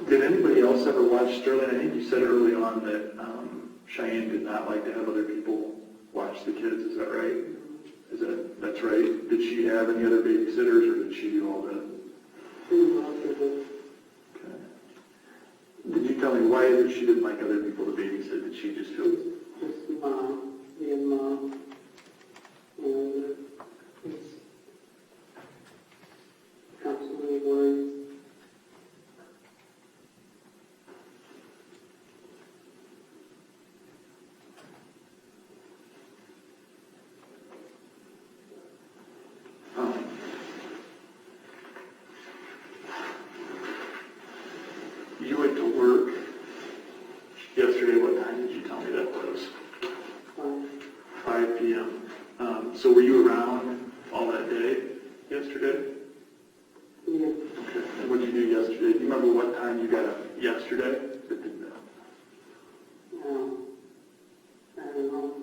Did anybody else ever watch Sterling? I think you said early on that Cheyenne did not like to have other people watch the kids. Is that right? That's right? Did she have any other babysitters, or did she do all that? She was also good. Okay. Did you tell me why is it she didn't like other people to babysit? Did she just feel? Just mom, being mom. It's constantly worried. You went to work yesterday. What time did you tell me that was? 5 p.m. So were you around all that day yesterday? Yeah. Okay. And what did you do yesterday? Do you remember what time you got up yesterday? No. I don't know.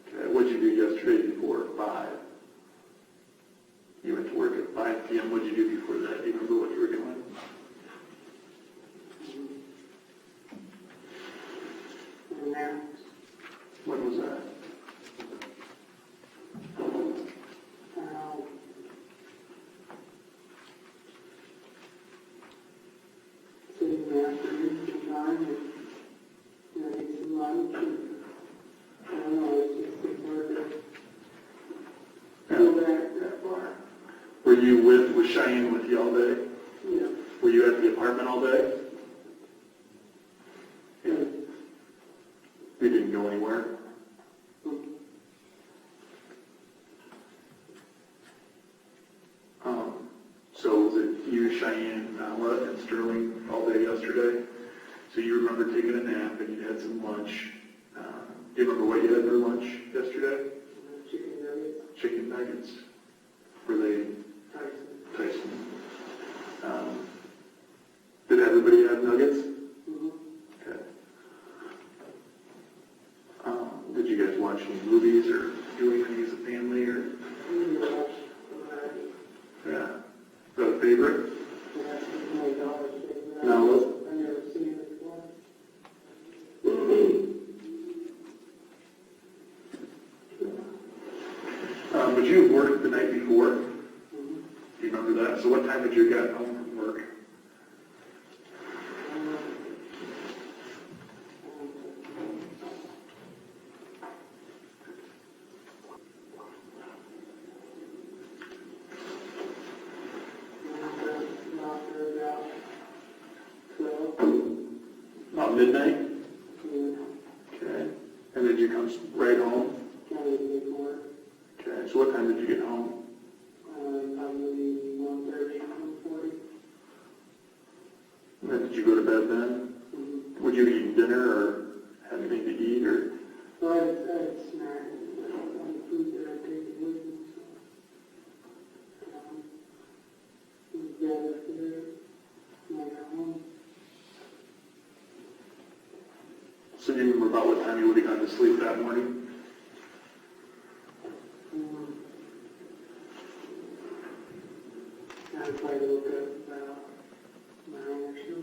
Okay. What did you do yesterday before 5? You went to work at 5 p.m. What did you do before that? Do you remember what you were doing? When was that? Sitting there after some time and eat some lunch. I don't know, it's just hard to go back that far. Was Cheyenne with you all day? Yeah. Were you at the apartment all day? Yeah. You didn't go anywhere? So was it you, Cheyenne, Nala, and Sterling all day yesterday? So you remember taking a nap and you had some lunch. Do you remember what you had for lunch yesterday? Chicken nuggets. Chicken nuggets. Were they Tyson? Did everybody have nuggets? Mm-hmm. Okay. Did you guys watch any movies or do anything as a family or? Yeah. Is that a favorite? No. I've never seen it before. But you had worked the night before. Do you remember that? So what time did you get home from work? About midnight? Okay. And did you come right home? Okay. So what time did you get home? Probably 1:30, 1:40. And then did you go to bed then? Would you eat dinner or have anything to eat or? Well, it's not food that I take with me, so yeah, when I got home. So do you remember about what time you would have gone to sleep that morning? I probably woke up about an hour or so.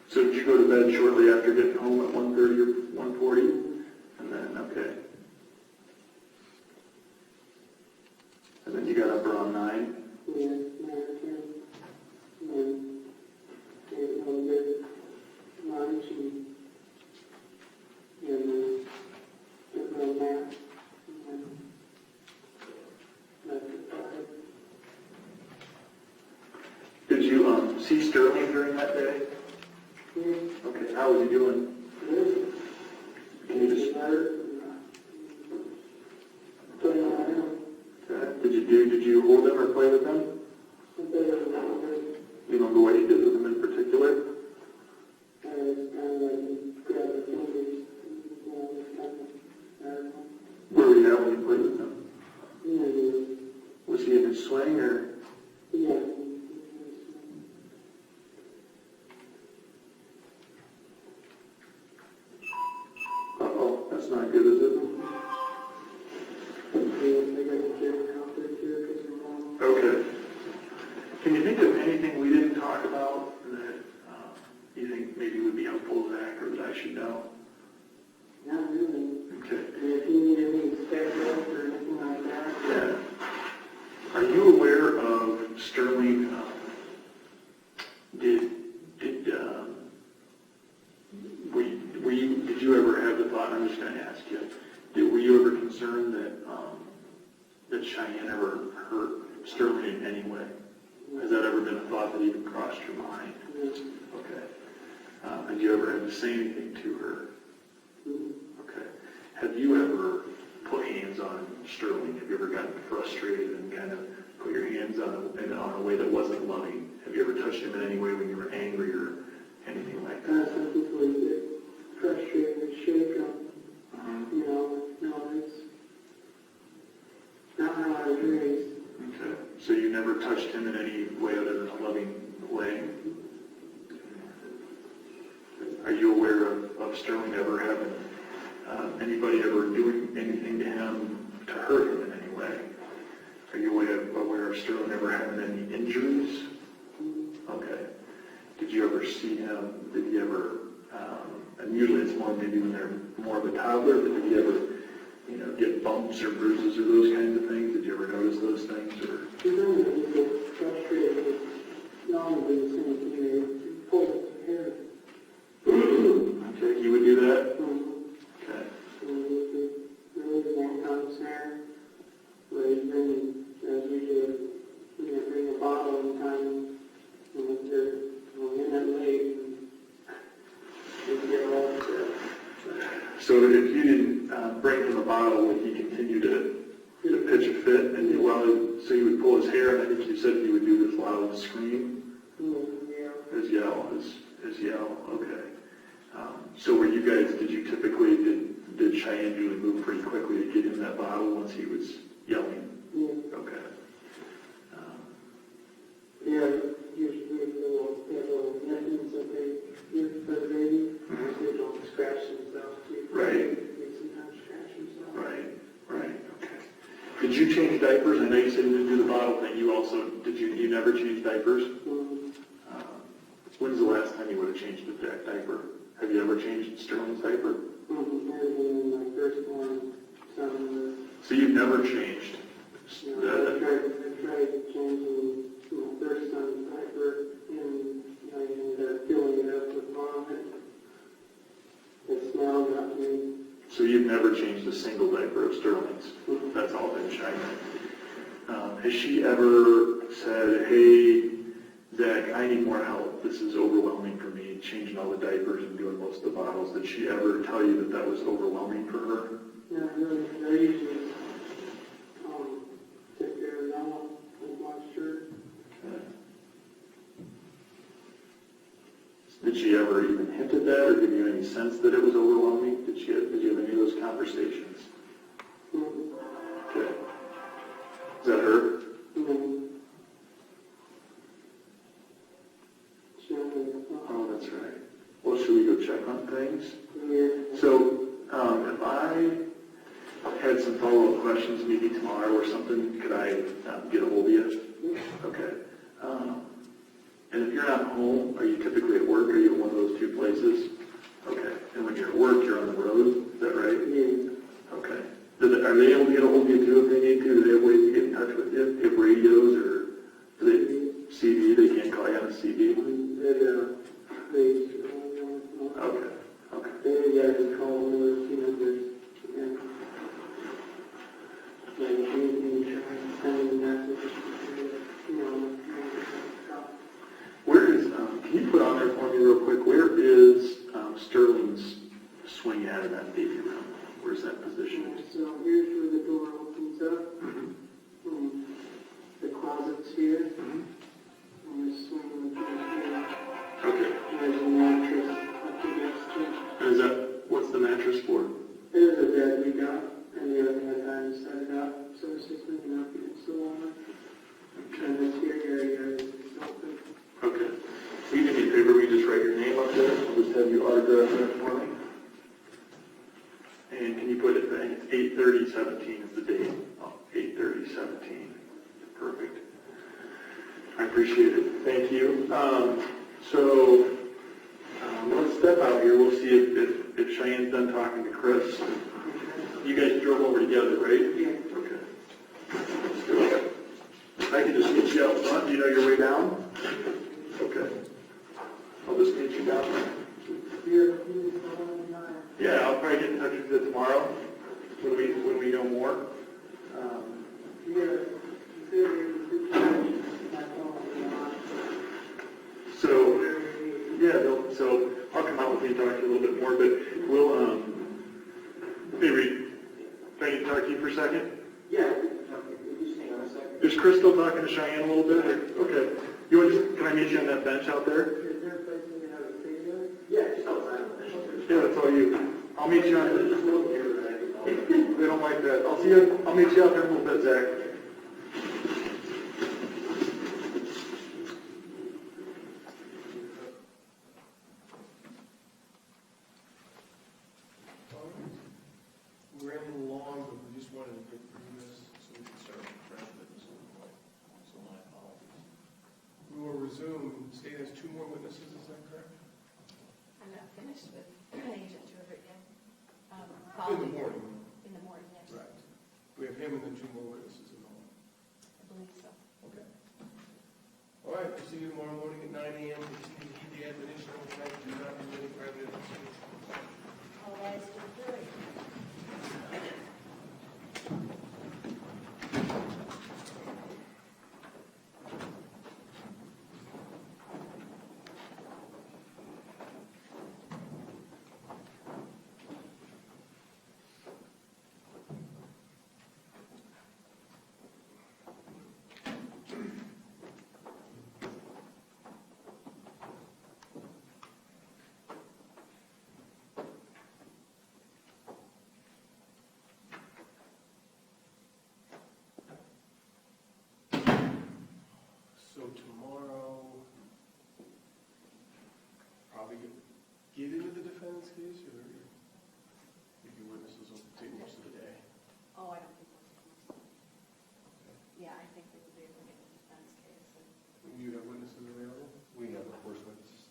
So did you go to bed shortly after getting home at 1:30 or 1:40? And then, okay. And then you got up around 9? Yeah, 9 or 10. And then ate a little bit of lunch and took a little nap. And then left at 5. Did you see Sterling during that day? Yeah. Okay, how was he doing? Good. Can you just, Putting on him. did you hold him or play with him? Do you remember what you did with him in particular? Where were you at when you played with him? Was he in his swing or? Uh-oh, that's not good, is it? Okay. Can you think of anything we didn't talk about that you think maybe would be helpful, Zach, or that I should know? Not really. Okay. If you need anything special or anything like that. Yeah. Are you aware of Sterling? Did ever have the thought, I'm just gonna ask you, were you ever concerned that, that Cheyenne ever hurt Sterling in any way? Has that ever been a thought that even crossed your mind? Okay. Have you ever had to say anything to her? Okay. Have you ever put hands on Sterling? Have you ever gotten frustrated and kind of put your hands on him in a way that wasn't loving? Have you ever touched him in any way when you were angry or anything like that? Some people get frustrated and shake them. You know, no, it's not how I was raised. Okay. So you never touched him in any way other than a loving way? Are you aware of Sterling ever having anybody ever doing anything to him to hurt him in any way? Are you aware of Sterling ever having any injuries? Okay. Did you ever see him? Did he ever? And usually it's more maybe when they're more of a toddler. But did he ever, get bumps or bruises or those kinds of things? Did you ever notice those things? Or Remember, he gets frustrated with not only the same thing, he pulls his hair. Okay, you would do that? Okay. Really one comes there, where he's bringing, as we do, bring a bottle in time, and they're in that late, and we get all upset. So if you didn't bring him a bottle, would he continue to pitch a fit? And so he would pull his hair, and I think you said he would do this loud scream? Yeah. His yell, okay. So were you guys, did did Cheyenne usually move pretty quickly to get him that bottle once he was yelling? Yeah. Okay. Usually they have little nicknames that they give for the baby. They don't scratch themselves too. Right. They sometimes scratch themselves. Right, okay. Did you change diapers? I know you said you didn't do the bottle thing. You never changed diapers? When's the last time you would have changed a diaper? Have you ever changed Sterling's diaper? In my first one, So you've never changed? I tried changing my first son's diaper, and I ended up filling it up with vomit. It smelled not me. So you've never changed a single diaper of Sterling's? That's all been Cheyenne. Has she ever said, hey, Zach, I need more help. This is overwhelming for me, changing all the diapers and doing most of the bottles. Did she ever tell you that was overwhelming for her? Yeah, really. I usually take care of Noah and watch her. Okay. Did she ever even hint at that or give you any sense that it was overwhelming? Did you have any of those conversations? Okay. Is that her? Oh, that's right. Well, should we go check on things? Yeah. So, if I had some follow-up questions, maybe tomorrow or something, could I get a hold of you? Okay. And if you're not home, are you typically at work? Are you at one of those two places? Okay. And when you're at work, you're on the road? Is that right? Yeah. Okay. Are they able to get a hold of you too if they need to? Do they have ways to get in touch with you? Do you have radios or do they CD? They can't call you on a CD? Okay. Then you guys call them with, there's, like, anything trying to send a message, Where is, can you put on there for me real quick, where is Sterling's swing at in that baby room? Where's that positioned? So here's where the door opens up. The closet's here. And the swing would be here. Okay. There's a mattress up against it. And what's the mattress for? There's a bed we got, and the other had time to set it up, so it's just moving up against the wall. Okay. And this here area is open. Okay. Will you do me a favor, will you just write your name up there? I'll just have you autograph that for me. And can you put it, 8/30/17 is the date. 8/30/17. Perfect. I appreciate it. Thank you. Let's step out here. We'll see if Cheyenne's done talking to Chris. You guys drove over together, right? Yeah. Okay. Let's do it. I can just meet you out front. Do you know your way down? Okay. I'll just meet you down there. Here, Yeah, I'll probably get in touch with you tomorrow when we know more. So, yeah, so I'll come out with you and talk to you a little bit more, but we'll, hey Reed, can I get to talk to you for a second? Yeah. Just hang on a second. Is Chris still talking to Cheyenne a little bit? Okay. You want to, can I meet you on that bench out there? Is there a place we can have a video? Yeah, just outside. Yeah, that's all you. I'll meet you on the, they don't like that. I'll meet you out there in a little bit, Zach. We're running along, but we just wanted to get through this so we can start fresh with this. So my apologies. We will resume. State has 2 more witnesses, is that correct? I'm not finished with Agent Turbett yet. In the morning. In the morning, yes. Right. We have him and then 2 more witnesses in the morning. I believe so. Okay. All right, we'll see you tomorrow morning at 9 a.m. Continue to heed the admonition of the night. Do not do any private investigation. All rise to the jury. So tomorrow, probably get into the defense case, or if your witnesses will take most of the day? Oh, I don't think that's Yeah, I think they would be able to get a defense case. You have witnesses available? We have the first witness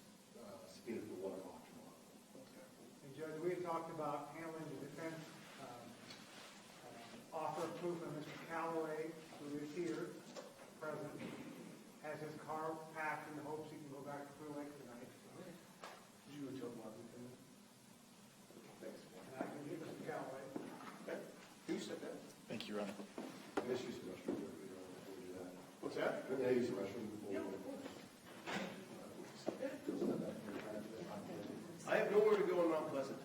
subpoenaed for 1 o'clock tomorrow. Okay. And Judge, we had talked about handling the defense offer of proof of Mr. Calloway, who is here, present, has his car packed in the hopes he can go back to Clear Lake tonight. You would tell Martin. Thanks. And I can give Mr. Calloway. Okay. You said that. Thank you, Ron. Can I use the restroom before we do that? What's that? Can I use the restroom before we do that? I have nowhere to go in Mount Pleasant